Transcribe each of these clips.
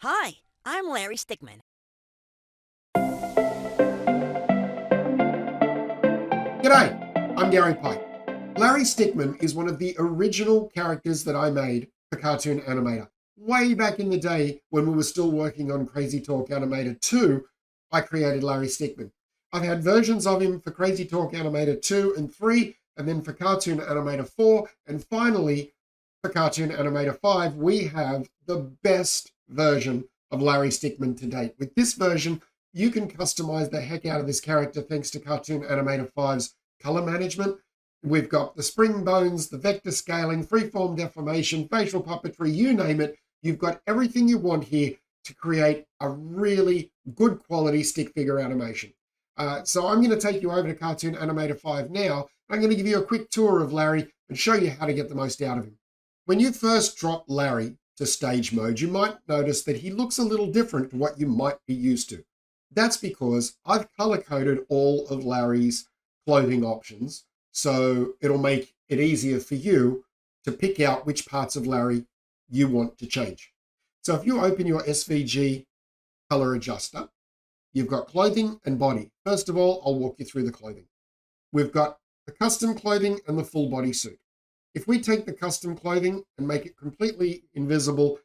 Hi, I'm Larry Stickman. G'day, I'm Garry Pye. Larry Stickman is one of the original characters that I made for Cartoon Animator. Way back in the day when we were still working on Crazy Talk Animator 2, I created Larry Stickman. I've had versions of him for Crazy Talk Animator 2 and 3, and then for Cartoon Animator 4, and finally for Cartoon Animator 5, we have the best version of Larry Stickman to date. With this version, you can customize the heck out of this character thanks to Cartoon Animator 5's color management. We've got the spring bones, the vector scaling, freeform deformation, facial puppetry, you name it. You've got everything you want here to create a really good quality stick figure animation. So I'm going to take you over to Cartoon Animator 5 now. I'm going to give you a quick tour of Larry and show you how to get the most out of him. When you first drop Larry to stage mode, you might notice that he looks a little different to what you might be used to. That's because I've color-coded all of Larry's clothing options, so it'll make it easier for you to pick out which parts of Larry you want to change. So if you open your SVG color adjuster, you've got clothing and body. First of all, I'll walk you through the clothing. We've got the custom clothing and the full body suit. If we take the custom clothing and make it completely invisible,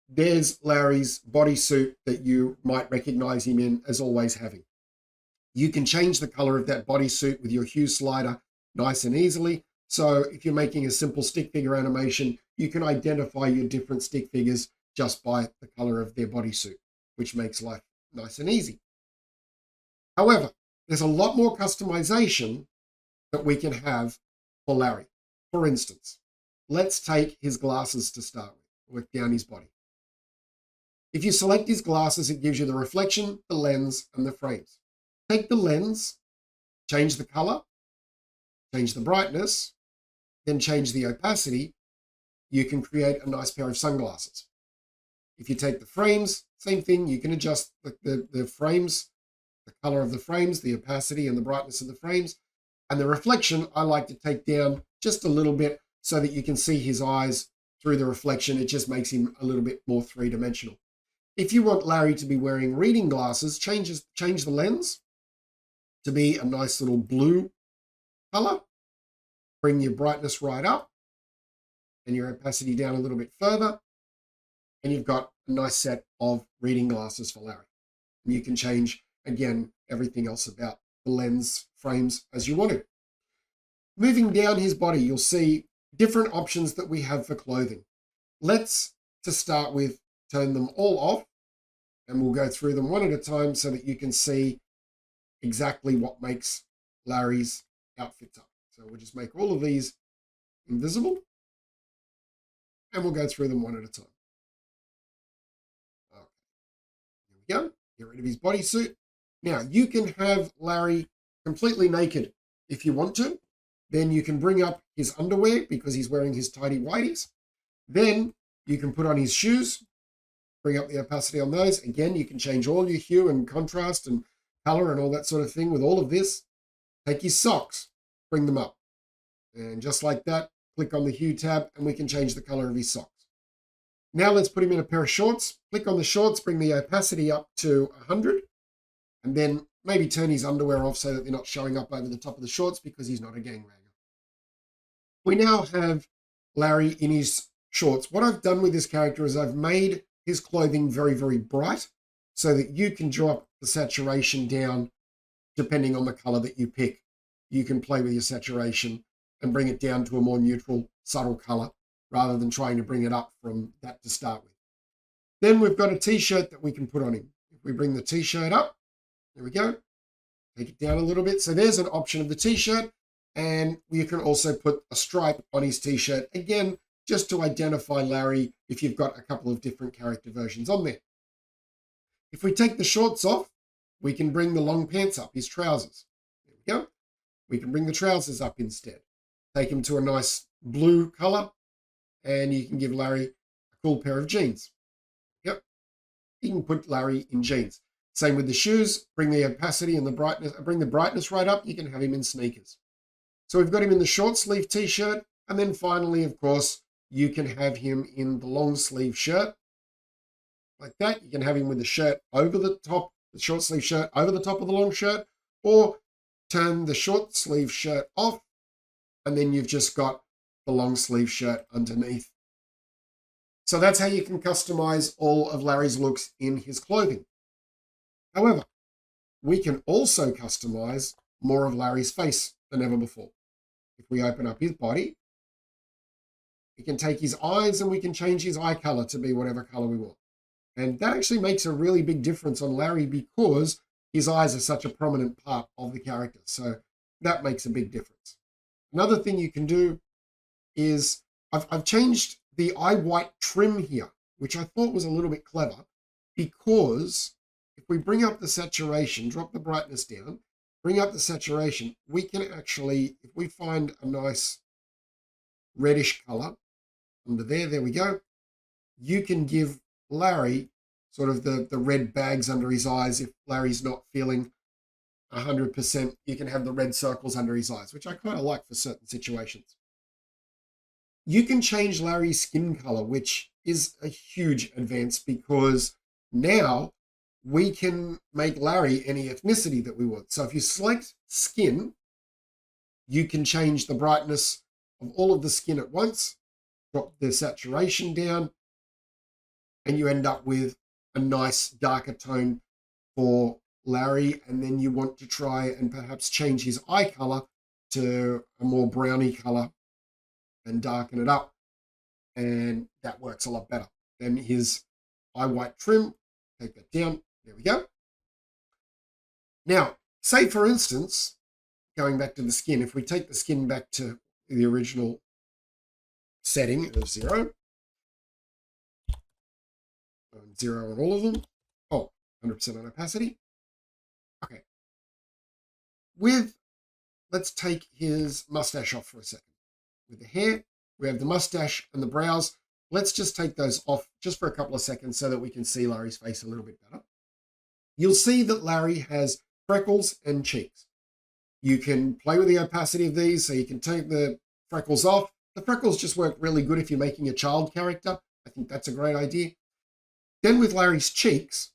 there's Larry's bodysuit that you might recognize him in as always having. You can change the color of that bodysuit with your hue slider nice and easily. So if you're making a simple stick figure animation, you can identify your different stick figures just by the color of their bodysuit, which makes life nice and easy. However, there's a lot more customization that we can have for Larry. For instance, let's take his glasses to start with down his body. If you select his glasses, it gives you the reflection, the lens, and the frames. Take the lens, change the color, change the brightness, then change the opacity. You can create a nice pair of sunglasses. If you take the frames, same thing. You can adjust the frames, the color of the frames, the opacity and the brightness of the frames. And the reflection, I like to take down just a little bit so that you can see his eyes through the reflection. It just makes him a little bit more three-dimensional. If you want Larry to be wearing reading glasses, change the lens to be a nice little blue color. Bring your brightness right up and your opacity down a little bit further. And you've got a nice set of reading glasses for Larry. And you can change, again, everything else about the lens frames as you want to. Moving down his body, you'll see different options that we have for clothing. Let's, to start with, turn them all off, and we'll go through them one at a time so that you can see exactly what makes Larry's outfits up. So we'll just make all of these invisible, and we'll go through them one at a time. Okay. Here we go. Get rid of his bodysuit. Now, you can have Larry completely naked if you want to. Then you can bring up his underwear because he's wearing his tidy whities. Then you can put on his shoes, bring up the opacity on those. Again, you can change all your hue and contrast and color and all that sort of thing with all of this. Take his socks, bring them up. And just like that, click on the hue tab and we can change the color of his socks. Now let's put him in a pair of shorts. Click on the shorts, bring the opacity up to 100. And then maybe turn his underwear off so that they're not showing up over the top of the shorts because he's not a gangbanger. We now have Larry in his shorts. What I've done with this character is I've made his clothing very, very bright so that you can drop the saturation down depending on the color that you pick. You can play with your saturation and bring it down to a more neutral, subtle color rather than trying to bring it up from that to start with. Then we've got a t-shirt that we can put on him. If we bring the t-shirt up, there we go. Take it down a little bit. So there's an option of the t-shirt, and you can also put a stripe on his t-shirt, again, just to identify Larry if you've got a couple of different character versions on there. If we take the shorts off, we can bring the long pants up, his trousers. There we go. We can bring the trousers up instead. Take him to a nice blue color, and you can give Larry a cool pair of jeans. Yep. You can put Larry in jeans. Same with the shoes, bring the opacity and the brightness, bring the brightness right up. You can have him in sneakers. So we've got him in the short sleeve t-shirt. And then finally, of course, you can have him in the long sleeve shirt. like that. You can have him with the shirt over the top, the short sleeve shirt over the top of the long shirt, or turn the short sleeve shirt off, and then you've just got the long sleeve shirt underneath. So that's how you can customize all of Larry's looks in his clothing. However, we can also customize more of Larry's face than ever before. If we open up his body, we can take his eyes and we can change his eye color to be whatever color we want. And that actually makes a really big difference on Larry because his eyes are such a prominent part of the character. So that makes a big difference. Another thing you can do is I've changed the eye white trim here, which I thought was a little bit clever, because if we bring up the saturation, drop the brightness down, bring up the saturation, we can actually, if we find a nice reddish color under there we go, you can give Larry sort of the red bags under his eyes. If Larry's not feeling 100%, you can have the red circles under his eyes, which I kind of like for certain situations. You can change Larry's skin color, which is a huge advance because now we can make Larry any ethnicity that we want. So if you select skin, you can change the brightness of all of the skin at once, drop the saturation down, and you end up with a nice darker tone for Larry. And then you want to try and perhaps change his eye color to a more browny color and darken it up. And that works a lot better than his eye white trim. Take that down. There we go. Now, say for instance, going back to the skin, if we take the skin back to the original setting of 0, 0 on all of them. Oh, 100% on opacity. Okay. Let's take his mustache off for a second. With the hair, we have the mustache and the brows. Let's just take those off just for a couple of seconds so that we can see Larry's face a little bit better. You'll see that Larry has freckles and cheeks. You can play with the opacity of these, so you can take the freckles off. The freckles just work really good if you're making a child character. I think that's a great idea. Then with Larry's cheeks,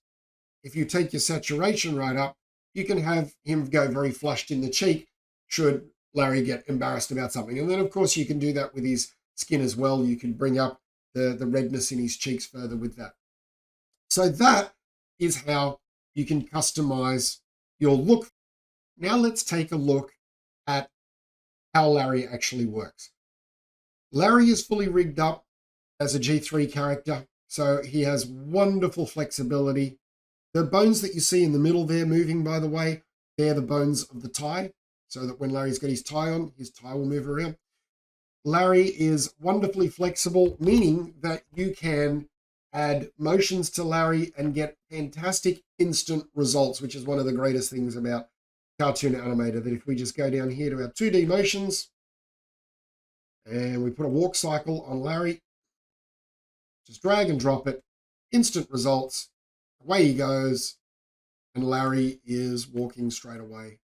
if you take your saturation right up, you can have him go very flushed in the cheek should Larry get embarrassed about something. And then, of course, you can do that with his skin as well. You can bring up the redness in his cheeks further with that. So that is how you can customize your look. Now let's take a look at how Larry actually works. Larry is fully rigged up as a G3 character, so he has wonderful flexibility. The bones that you see in the middle there moving, by the way, they're the bones of the tie, so that when Larry's got his tie on, his tie will move around. Larry is wonderfully flexible, meaning that you can add motions to Larry and get fantastic instant results, which is one of the greatest things about Cartoon Animator, that if we just go down here to our 2D motions and we put a walk cycle on Larry, just drag and drop it, instant results, away he goes, and Larry is walking straight away.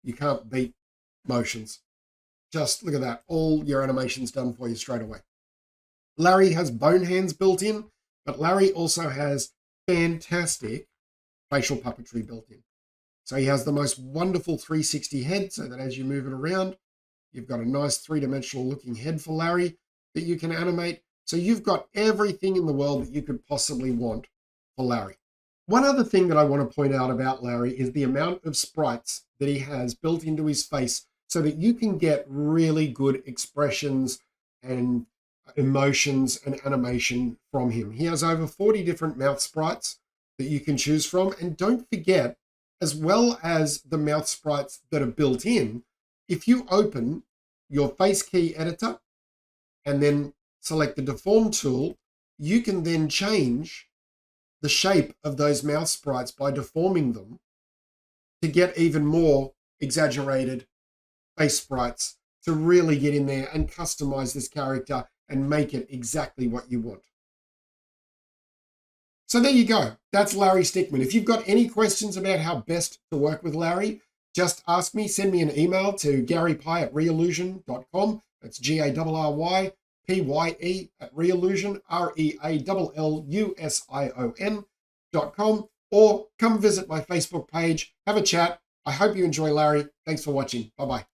You can't beat motions. Just look at that, all your animations done for you straight away. Larry has bone hands built in, but Larry also has fantastic facial puppetry built in. So he has the most wonderful 360 head, so that as you move it around, you've got a nice three-dimensional looking head for Larry that you can animate. So you've got everything in the world that you could possibly want for Larry. One other thing that I want to point out about Larry is the amount of sprites that he has built into his face so that you can get really good expressions and emotions and animation from him. He has over 40 different mouth sprites that you can choose from. And don't forget, as well as the mouth sprites that are built in, if you open your face key editor and then select the deform tool, you can then change the shape of those mouth sprites by deforming them to get even more exaggerated face sprites to really get in there and customize this character and make it exactly what you want. So there you go. That's Larry Stickman. If you've got any questions about how best to work with Larry, just ask me. Send me an email to garrypye@reallusion.com. That's GARRY Pye at Reallusion, ReALLUSION.com, or come visit my Facebook page, have a chat. I hope you enjoy Larry. Thanks for watching. Bye-bye.